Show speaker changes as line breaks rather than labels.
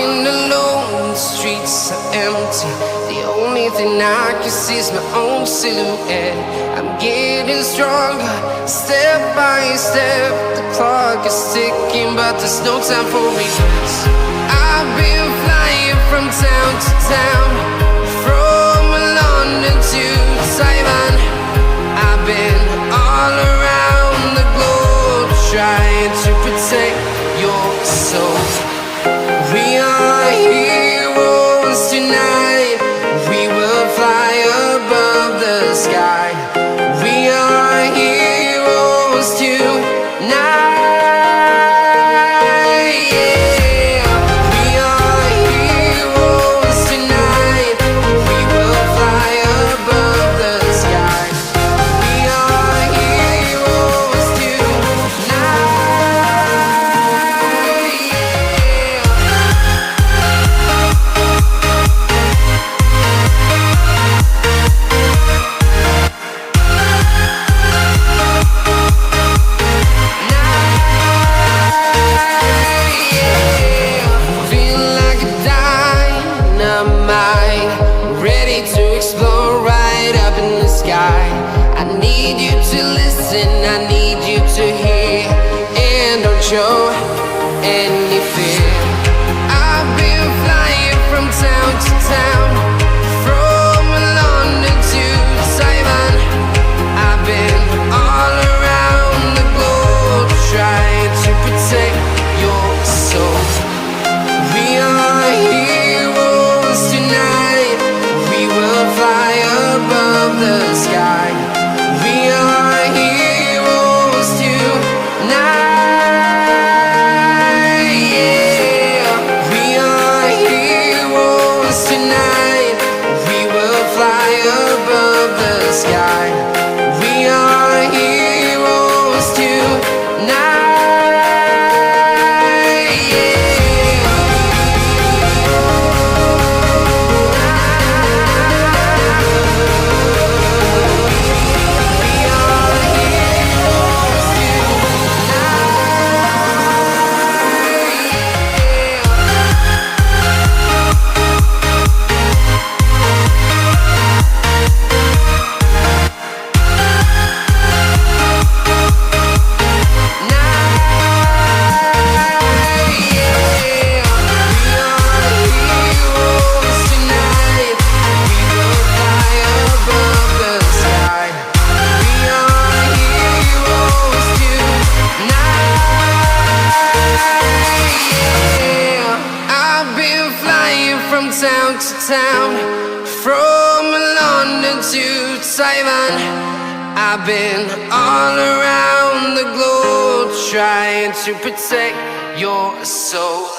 Walking alone, the streets are empty. The only thing I can see is my own silhouette. I'm getting stronger, step by step. The clock is ticking, but there's no time for regrets. I've been flying from town to town, from London to Taiwan. I've been all around the globe, trying to protect your soul. We are heroes tonight. We will fly above the sky. We are heroes tonight. Yeah. We are heroes tonight. We will fly above the sky. We are heroes tonight. Feel like a dynamite, ready to explode right up in the sky. I need you to listen, I need you to hear, and don't show any fear. I've been flying from town to town, from London to Taiwan. I've been all around the globe, trying to protect your soul. We are heroes tonight. We will fly above the sky. We are heroes tonight. Yeah. We are heroes tonight. We will fly above the sky. We are heroes tonight. Town to town, from London to Taiwan. I've been all around the globe, trying to protect your soul.